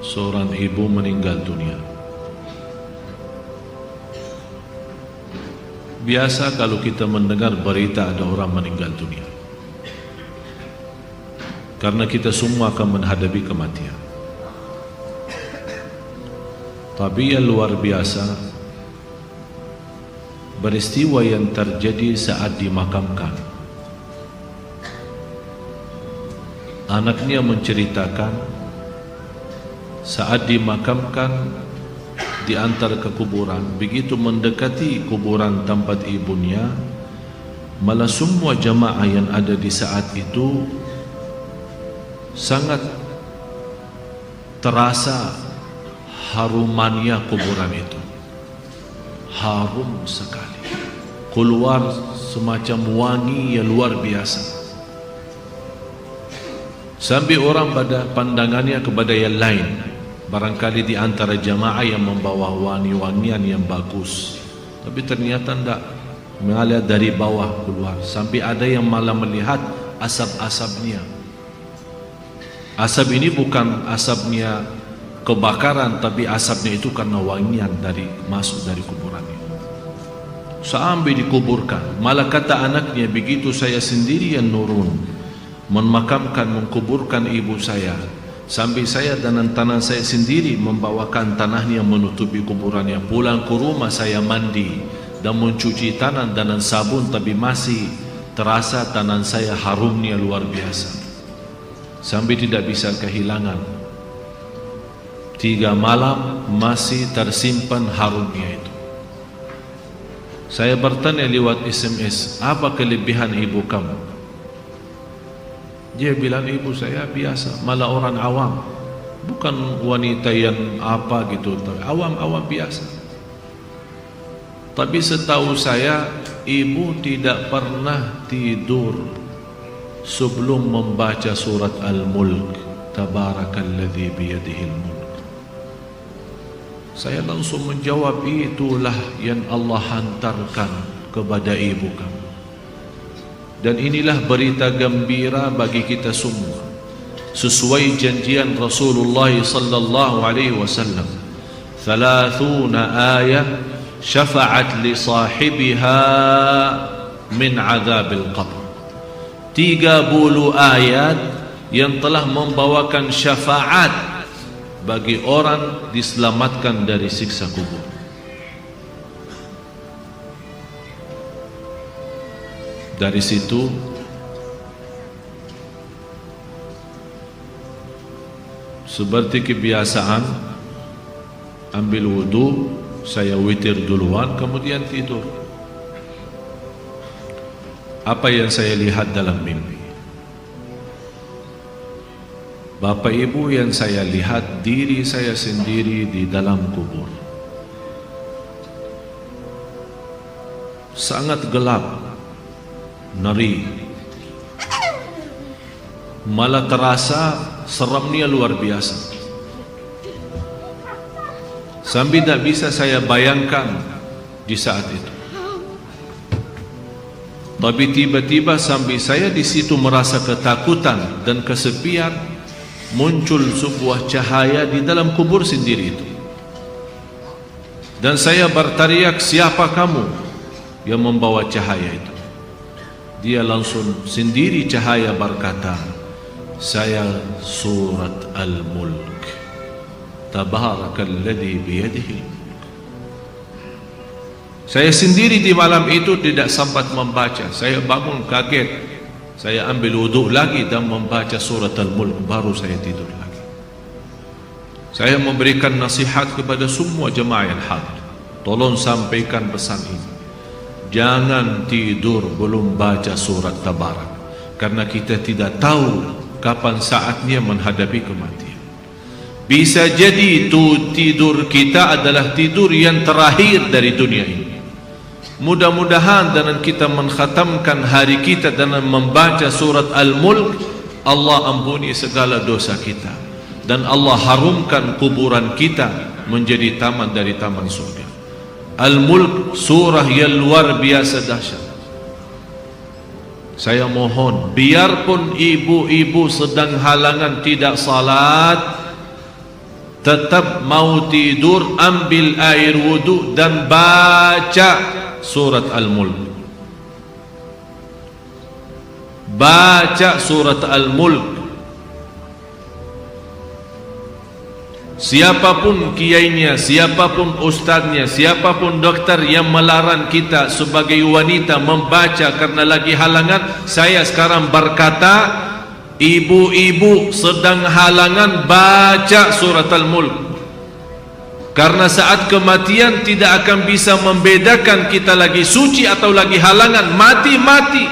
seorang ibu meninggal dunia. Biasa kalau kita mendengar berita ada orang meninggal dunia, karena kita semua akan menghadapi kematian. Tapi yang luar biasa, peristiwa yang terjadi saat dimakamkan. Anaknya menceritakan saat dimakamkan di antara kekuburan, begitu mendekati kuburan tempat ibunya, malah semua jamaah yang ada di saat itu sangat terasa harumannya kuburan itu. Harum sekali, keluar semacam wangi yang luar biasa, sampai orang pada pandangannya kepada yang lain, barangkali di antara jamaah yang membawa wangi-wangian yang bagus, tapi ternyata tidak, mengalir dari bawah keluar, sampai ada yang malah melihat asap-asapnya. Asap ini bukan asapnya kebakaran, tapi asapnya itu karena wangian dari masuk dari kuburan itu. Sampai dikuburkan, malah kata anaknya, begitu saya sendiri yang nurun memakamkan, mengkuburkan ibu saya, sampai saya dan tangan saya sendiri membawakan tanahnya menutupi kuburannya. Pulang ke rumah saya mandi dan mencuci tangan dengan sabun, tapi masih terasa tangan saya harumnya luar biasa, sampai tidak bisa kehilangan. 3 malam masih tersimpan harumnya itu. Saya bertanya lewat SMS, apa kelebihan ibu kamu? Dia bilang, ibu saya biasa, malah orang awam, bukan wanita yang apa gitu, awam-awam biasa. Tapi setahu saya, ibu tidak pernah tidur sebelum membaca surat Al-Mulk, Tabarakalladzi biyadihil mulk. Saya langsung menjawab, itulah yang Allah hantarkan kepada ibu kamu. Dan inilah berita gembira bagi kita semua, sesuai janjian Rasulullah sallallahu alaihi wasallam, 30 ayat syafa'at li sahibiha min azabil qabr. 30 ayat yang telah membawakan syafaat bagi orang diselamatkan dari siksa kubur. Dari situ seperti kebiasaan, ambil wudu, saya witir duluan, kemudian tidur. Apa yang saya lihat dalam mimpi? Bapak ibu yang saya lihat, diri saya sendiri di dalam kubur. Sangat gelap, ngeri, malah terasa seramnya luar biasa, sampai tidak bisa saya bayangkan di saat itu. Tapi tiba-tiba sampai saya di situ merasa ketakutan dan kesepian, muncul sebuah cahaya di dalam kubur sendiri itu, dan saya berteriak, siapa kamu yang membawa cahaya itu? Dia langsung sendiri cahaya berkata, saya surat Al-Mulk, Tabarakalladzi biyadihi. Saya sendiri di malam itu tidak sempat membaca. Saya bangun kaget, saya ambil wudhu lagi dan membaca surat Al-Mulk, baru saya tidur lagi. Saya memberikan nasihat kepada semua jemaah yang hadir, tolong sampaikan pesan ini, jangan tidur belum baca surat Tabarak, karena kita tidak tahu kapan saatnya menghadapi kematian. Bisa jadi itu tidur kita adalah tidur yang terakhir dari dunia ini. Mudah-mudahan dengan kita mengkhatamkan hari kita dengan membaca surat Al-Mulk, Allah ampuni segala dosa kita, dan Allah harumkan kuburan kita menjadi taman dari taman surga. Al-Mulk surah yang luar biasa dahsyat. Saya mohon, biarpun ibu-ibu sedang halangan tidak salat, tetap mau tidur, ambil air wudu dan baca surat Al-Mulk. Baca surat Al-Mulk. Siapapun kiainya, siapapun ustaznya, siapapun doktor yang melarang kita sebagai wanita membaca karena lagi halangan, saya sekarang berkata, ibu-ibu sedang halangan, baca surat Al-Mulk. Karena saat kematian tidak akan bisa membedakan kita lagi suci atau lagi halangan, mati-mati.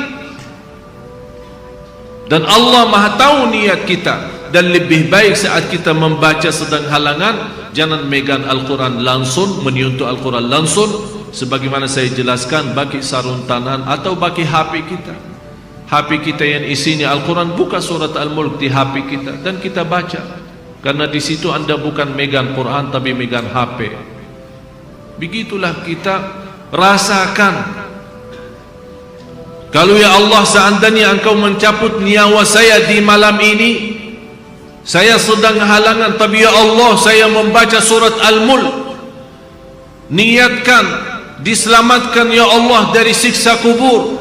Dan Allah Maha tahu niat kita. Dan lebih baik saat kita membaca sedang halangan, jangan megang Al-Quran langsung, menyentuh Al-Quran langsung, sebagaimana saya jelaskan, bagi sarung tangan atau bagi HP kita. HP kita yang isinya Al-Quran, buka surat Al-Mulk di HP kita dan kita baca. Karena di situ anda bukan megang Quran tapi megang HP. Begitulah kita rasakan. Kalau ya Allah, seandainya engkau mencabut nyawa saya di malam ini, saya sedang halangan, tapi ya Allah, saya membaca surat Al-Mulk. Niatkan diselamatkan ya Allah dari siksa kubur.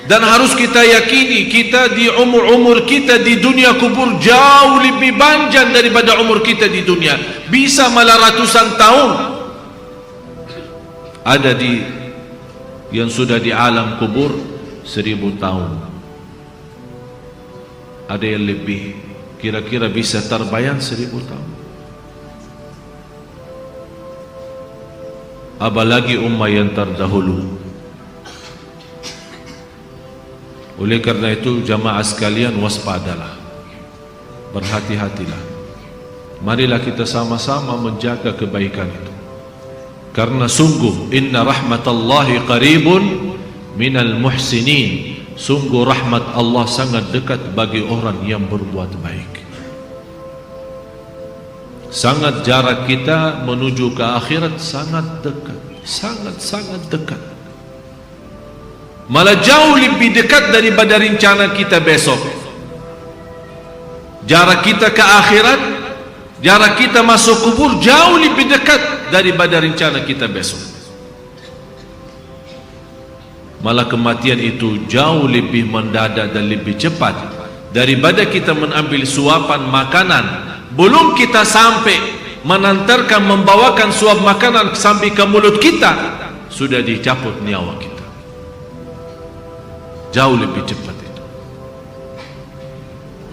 Dan harus kita yakini, kita di umur kita di dunia kubur jauh lebih panjang daripada umur kita di dunia. Bisa malah ratusan tahun. Ada yang sudah di alam kubur 1000 tahun. Ada yang lebih, kira-kira bisa terbayang 1000 tahun. Apalagi umat yang terdahulu. Oleh karena itu jamaah sekalian, waspadalah, berhati-hatilah. Marilah kita sama-sama menjaga kebaikan itu. Karena sungguh inna rahmatallahi qaribun minal muhsinin. Sungguh rahmat Allah sangat dekat bagi orang yang berbuat baik. Sangat jarak kita menuju ke akhirat sangat dekat, sangat-sangat dekat. Malah jauh lebih dekat daripada rencana kita besok. Jarak kita ke akhirat, jarak kita masuk kubur jauh lebih dekat daripada rencana kita besok. Malah kematian itu jauh lebih mendadak dan lebih cepat daripada kita mengambil suapan makanan. Belum kita sampai menantarkan, membawakan suap makanan sampai ke mulut kita, sudah dicabut nyawa kita. Jauh lebih cepat itu.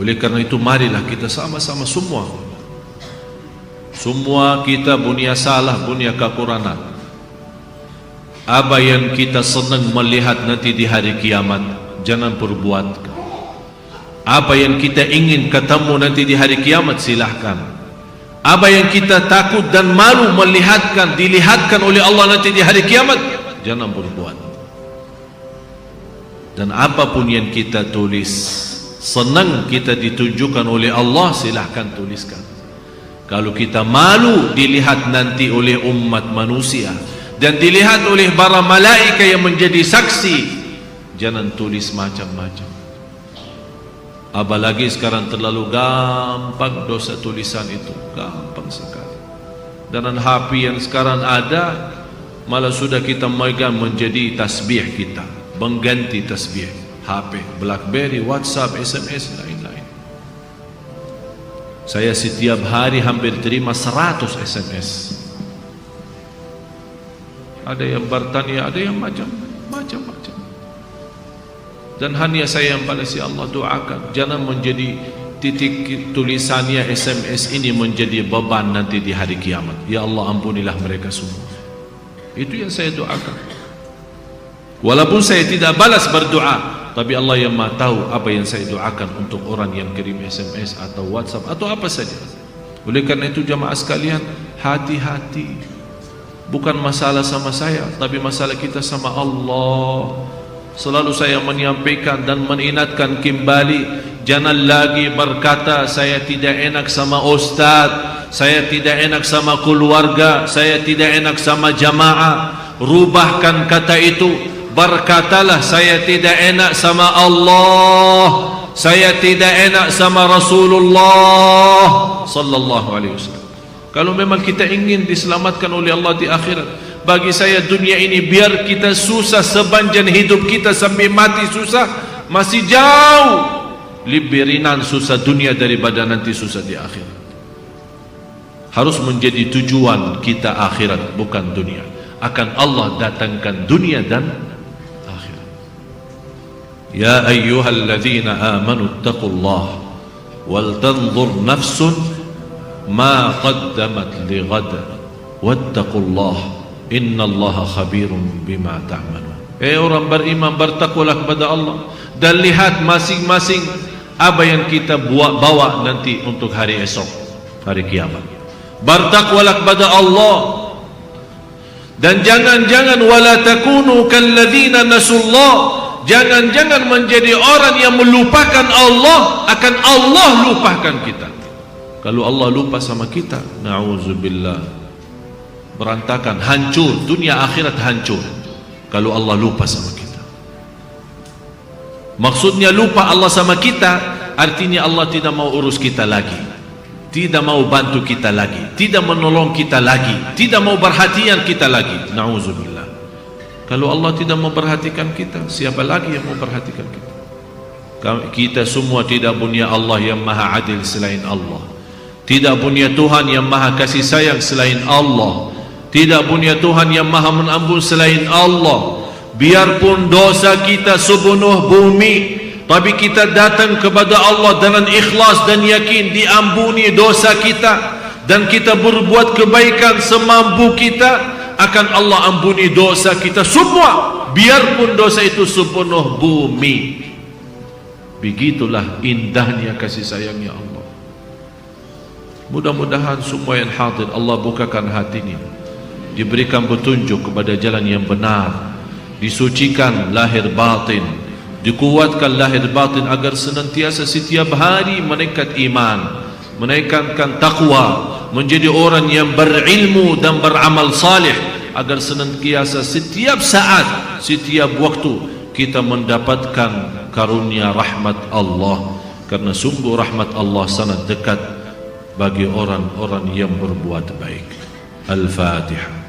Oleh karena itu marilah kita sama-sama semua kita punya salah, punya kekurangan. Apa yang kita senang melihat nanti di hari kiamat, jangan perbuat. Apa yang kita ingin ketemu nanti di hari kiamat, silahkan. Apa yang kita takut dan malu dilihatkan oleh Allah nanti di hari kiamat, jangan berbuat. Dan apapun yang kita tulis, senang kita ditunjukkan oleh Allah, silahkan tuliskan. Kalau kita malu dilihat nanti oleh umat manusia dan dilihat oleh para malaikat yang menjadi saksi, jangan tulis macam-macam. Apalagi sekarang terlalu gampang dosa tulisan itu, gampang sekali. Dan HP yang sekarang ada, malah sudah kita megang menjadi tasbih kita, mengganti tasbih. HP, BlackBerry, WhatsApp, SMS, lain-lain. Saya setiap hari hampir terima 100 SMS. Ada yang bertanya, ada yang macam-macam. Dan hanya saya yang pada si Allah doakan, jangan menjadi titik tulisannya SMS ini menjadi beban nanti di hari kiamat. Ya Allah, ampunilah mereka semua. Itu yang saya doakan. Walaupun saya tidak balas berdoa, tapi Allah yang Maha tahu apa yang saya doakan untuk orang yang kirim SMS atau WhatsApp atau apa saja. Oleh karena itu jamaah sekalian, hati-hati. Bukan masalah sama saya, tapi masalah kita sama Allah. Selalu saya menyampaikan dan mengingatkan kembali, jangan lagi berkata saya tidak enak sama ustaz, saya tidak enak sama keluarga, saya tidak enak sama jamaah. Rubahkan kata itu, berkatalah saya tidak enak sama Allah, saya tidak enak sama Rasulullah sallallahu alaihi wasallam. Kalau memang kita ingin diselamatkan oleh Allah di akhirat, bagi saya dunia ini biar kita susah sepanjang hidup kita sampai mati susah, masih jauh lebih ringan susah dunia daripada nanti susah di akhirat. Harus menjadi tujuan kita akhirat, bukan dunia. Akan Allah datangkan dunia dan akhirat. Ya ayyuhalladzina amanu ittaqullah wal tanzur nafsun ma qaddamat lighad wattaqullah innallaha khabirun bima ta'malun. Orang beriman, bertakwalah kepada Allah dan lihat masing-masing apa yang kita bawa nanti untuk hari esok, hari kiamat. Bertakwalah kepada Allah dan jangan-jangan wala takunu kalladzina nasullah, jangan-jangan menjadi orang yang melupakan Allah, akan Allah lupakan kita. Kalau Allah lupa sama kita, na'udzubillah, berantakan, hancur, dunia akhirat hancur kalau Allah lupa sama kita. Maksudnya lupa Allah sama kita, artinya Allah tidak mau urus kita lagi, tidak mau bantu kita lagi, tidak menolong kita lagi, tidak mau perhatian kita lagi. Na'udzubillah. Kalau Allah tidak mau perhatikan kita, siapa lagi yang mau perhatikan kita? Kita semua tidak punya Allah yang maha adil selain Allah, tidak punya Tuhan yang maha kasih sayang selain Allah, tidak punya Tuhan yang maha menampun selain Allah. Biarpun dosa kita sepenuh bumi, tapi kita datang kepada Allah dengan ikhlas dan yakin diampuni dosa kita, dan kita berbuat kebaikan semampu kita, akan Allah ampuni dosa kita semua, biarpun dosa itu sepenuh bumi. Begitulah indahnya kasih sayangnya Allah. Mudah-mudahan semua yang hadir Allah bukakan hatinya, diberikan petunjuk kepada jalan yang benar, disucikan lahir batin, dikuatkan lahir batin agar senantiasa setiap hari meningkat iman, menaikkan takwa, menjadi orang yang berilmu dan beramal salih, agar senantiasa setiap saat, setiap waktu kita mendapatkan karunia rahmat Allah, karena sungguh rahmat Allah sangat dekat bagi orang-orang yang berbuat baik. Al-Fatihah.